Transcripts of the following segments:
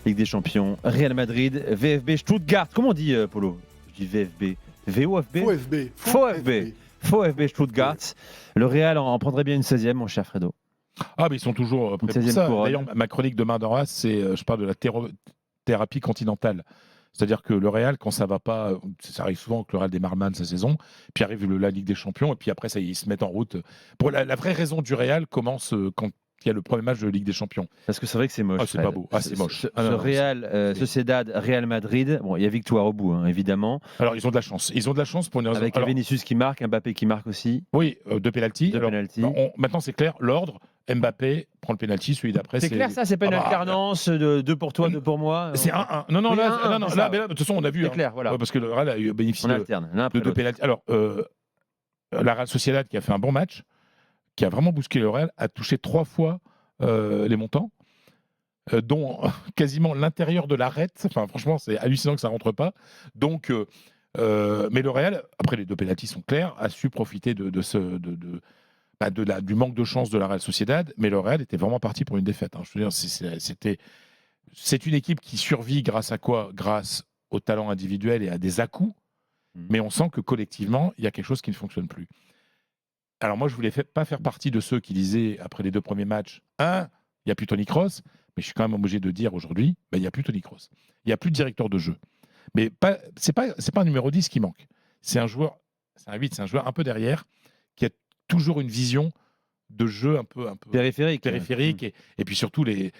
Ligue des Champions, Real Madrid, VfB Stuttgart. Comment on dit, Polo? Je dis VfB. VOFB? Faux FB. Faux FB Stuttgart. Le Real en prendrait bien une 16e, mon cher Fredo. Ah, mais ils sont toujours prêts pour 16e ça. couronne. D'ailleurs, ma chronique demain dans As, c'est je parle de la thérapie continentale. C'est-à-dire que le Real, quand ça va pas, ça arrive souvent que le Real démarre mal sa saison, puis arrive la Ligue des Champions, et puis après, ça, ils se mettent en route. Pour la vraie raison du Real commence quand il y a le premier match de Ligue des Champions. Parce que c'est vrai que c'est moche. Ah, c'est Fred. pas beau. Ah, c'est moche. Ce Real, Sociedad, Real Madrid, bon, il y a victoire au bout, hein, évidemment. Alors, ils ont de la chance. Ils ont de la chance pour une raison. Avec Alors, Vinicius qui marque, Mbappé qui marque aussi. oui, deux pénaltys. Deux pénaltys. Maintenant, c'est clair, l'ordre, Mbappé prend le pénalty, celui d'après, C'est clair, ça, c'est pas une alternance de 2 pour toi, 2 pour moi. C'est 1-1. Non, Oui, là, 1-1, non, c'est là, ça. mais là, de toute façon, on a vu. C'est clair, voilà. Ouais, parce que le Real a bénéficié On alterne, l'un après de deux l'autre. pénaltys. Alors, la Real Sociedad, qui a fait un bon match, qui a vraiment bousculé le Real, a touché 3 fois les montants, dont quasiment l'intérieur de l'arête. Enfin, franchement, c'est hallucinant que ça rentre pas. Donc, mais le Real, après les deux pénaltys sont clairs, a su profiter du manque de chance de la Real Sociedad. Mais le Real était vraiment parti pour une défaite. Hein. Je veux dire, c'est une équipe qui survit grâce à quoi? Grâce au talent individuel et à des à-coups. Mais on sent que collectivement, il y a quelque chose qui ne fonctionne plus. Alors moi, je voulais pas faire partie de ceux qui disaient, après les 2 premiers matchs, il n'y a plus Toni Kroos, mais je suis quand même obligé de dire aujourd'hui, il n'y a plus Toni Kroos. Il n'y a plus de directeur de jeu. Mais c'est pas un numéro 10 qui manque. C'est un joueur, c'est un 8, c'est un joueur un peu derrière, qui a toujours une vision de jeu un peu Périphérique. et puis surtout les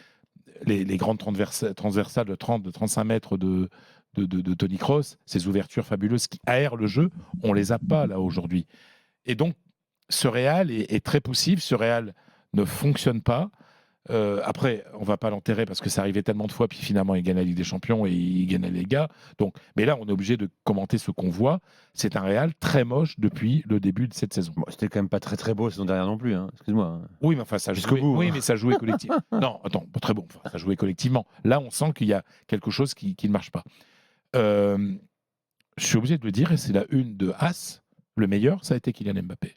grandes transversales de 30, de 35 mètres de Toni Kroos, ces ouvertures fabuleuses qui aèrent le jeu, on les a pas là aujourd'hui. Et donc, ce Real est très poussif, ce Real ne fonctionne pas. Après, on ne va pas l'enterrer parce que ça arrivait tellement de fois, puis finalement, il gagne la Ligue des Champions et il gagne la Liga. Donc, mais là, on est obligé de commenter ce qu'on voit. C'est un Real très moche depuis le début de cette saison. Bon, c'était quand même pas très très beau la saison dernière non plus, hein. Excuse-moi. Oui, mais enfin, ça Jusqu'au jouait, bout, oui, hein. mais ça jouait collectivement. Non, attends, pas très bon. Enfin, ça jouait collectivement. Là, on sent qu'il y a quelque chose qui ne marche pas. Je suis obligé de le dire, et c'est la une de As. Le meilleur, ça a été Kylian Mbappé.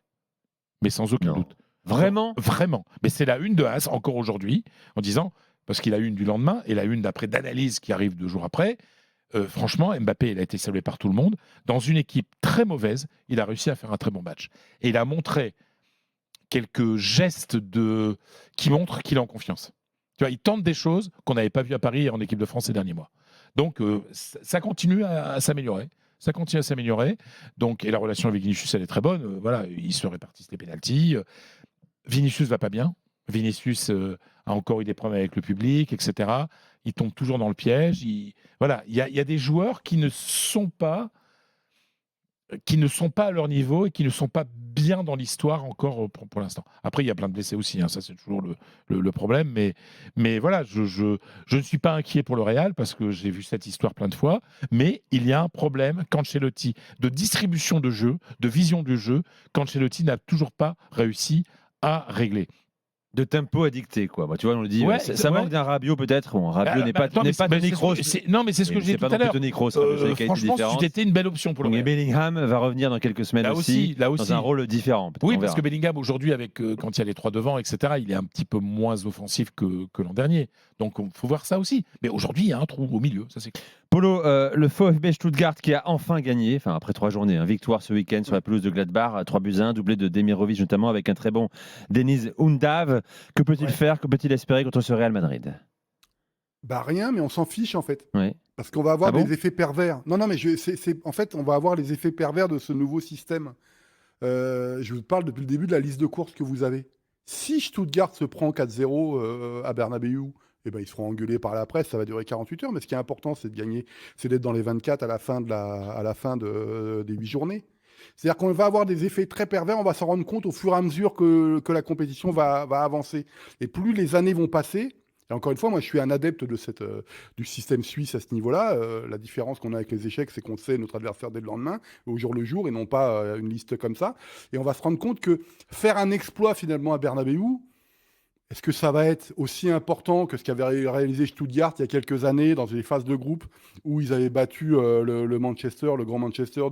Mais sans aucun doute. Vraiment? Vraiment. Mais c'est la une de As encore aujourd'hui, en disant, parce qu'il a une du lendemain et la une d'après d'analyse qui arrive 2 jours après. Franchement, Mbappé, il a été salué par tout le monde. Dans une équipe très mauvaise, il a réussi à faire un très bon match. Et il a montré quelques gestes qui montrent qu'il est en confiance. Tu vois, il tente des choses qu'on n'avait pas vues à Paris et en équipe de France ces derniers mois. Donc, ça continue à s'améliorer. Ça continue à s'améliorer. Donc, et la relation avec Vinicius, elle est très bonne. Voilà, ils se répartissent les pénaltys. Vinicius va pas bien. Vinicius a encore eu des problèmes avec le public, etc. Il tombe toujours dans le piège. Voilà, il y a des joueurs qui ne sont pas à leur niveau et qui ne sont pas bien dans l'histoire encore pour l'instant. Après, il y a plein de blessés aussi, hein, ça c'est toujours le problème. Mais voilà, je ne suis pas inquiet pour le Real parce que j'ai vu cette histoire plein de fois. Mais il y a un problème qu'Ancelotti, de distribution de jeu, de vision du jeu, qu'Ancelotti n'a toujours pas réussi à régler. De tempo à dicter, quoi. Bah, tu vois, on le dit. Ouais, ça manque d'un Rabiot, peut-être. Bon, Rabiot n'est pas Toni Kroos. Non, mais c'est ce que j'ai dit tout à l'heure. Franchement, c'était une belle option pour le Real. Et Bellingham va revenir dans quelques semaines là aussi, dans un rôle différent. Oui, parce que Bellingham, aujourd'hui, quand il y a les 3 devant, etc., il est un petit peu moins offensif que l'an dernier. Donc, il faut voir ça aussi. Mais aujourd'hui, il y a un trou au milieu, ça c'est clair. Polo, le VfB Stuttgart qui a enfin gagné, enfin après 3 journées, victoire ce week-end sur la pelouse de Gladbach, 3-1, doublé de Demirovic notamment avec un très bon Deniz Undav. Que peut-il faire, que peut-il espérer contre ce Real Madrid? Bah rien, mais on s'en fiche en fait. Oui. Parce qu'on va avoir bon des effets pervers. Non, mais en fait, on va avoir les effets pervers de ce nouveau système. Je vous parle depuis le début de la liste de courses que vous avez. Si Stuttgart se prend 4-0 à Bernabeu, eh ben, ils seront engueulés par la presse, ça va durer 48 heures. Mais ce qui est important, c'est de gagner, c'est d'être dans les 24 à la fin des 8 journées. C'est-à-dire qu'on va avoir des effets très pervers, on va s'en rendre compte au fur et à mesure que la compétition va avancer. Et plus les années vont passer, et encore une fois, moi je suis un adepte du système suisse à ce niveau-là. La différence qu'on a avec les échecs, c'est qu'on sait notre adversaire dès le lendemain, au jour le jour, et non pas une liste comme ça. Et on va se rendre compte que faire un exploit finalement à Bernabeu, est-ce que ça va être aussi important que ce qu'avait réalisé Stuttgart il y a quelques années dans les phases de groupe où ils avaient battu le Manchester, le grand Manchester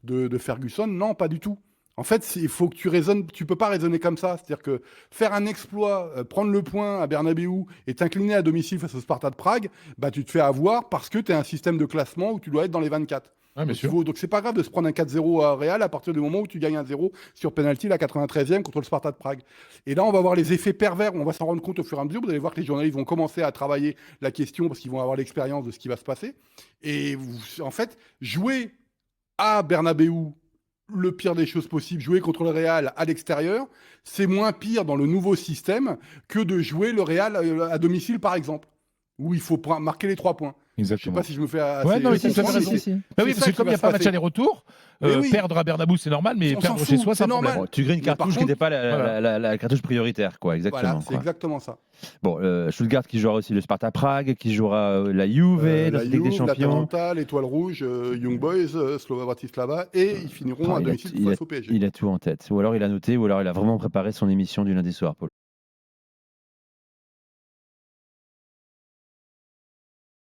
de Ferguson? Non, pas du tout. En fait, il faut que tu raisonnes. Tu peux pas raisonner comme ça. C'est-à-dire que faire un exploit, prendre le point à Bernabéu et t'incliner à domicile face au Sparta de Prague, bah tu te fais avoir parce que tu as un système de classement où tu dois être dans les 24. Ouais, bien sûr. Donc c'est pas grave de se prendre un 4-0 à Real à partir du moment où tu gagnes un 0 sur penalty la 93e contre le Sparta de Prague. Et là, on va voir les effets pervers. On va s'en rendre compte au fur et à mesure. Vous allez voir que les journalistes vont commencer à travailler la question parce qu'ils vont avoir l'expérience de ce qui va se passer. Et en fait, jouer à Bernabéu le pire des choses possibles, jouer contre le Real à l'extérieur, c'est moins pire dans le nouveau système que de jouer le Real à domicile, par exemple, où il faut marquer les 3 points. Je ne sais Exactement. pas si je me fais assez... Ouais, non, mais tu as comprendre, raison. mais c'est- Bah oui, c'est parce ça que comme il qui n'y a va pas se match passer. aller-retour, Mais oui. perdre à Bernabéu, c'est normal, mais On perdre s'en chez fout, soi, c'est c'est un normal. problème. Tu grines une Mais par cartouche qui contre- n'était pas la cartouche prioritaire, quoi, exactement. Voilà, c'est quoi. exactement ça. Bon, Stuttgart qui jouera aussi le Sparta Prague, qui jouera la Juve dans La cette Ligue des Juve, Champions. l'Atalanta, l'Étoile Rouge, Young Boys, Slova Bratislava, et ils finiront à domicile face au PSG. Il a tout en tête. Ou alors il a noté, ou alors il a vraiment préparé son émission du lundi soir, Paul.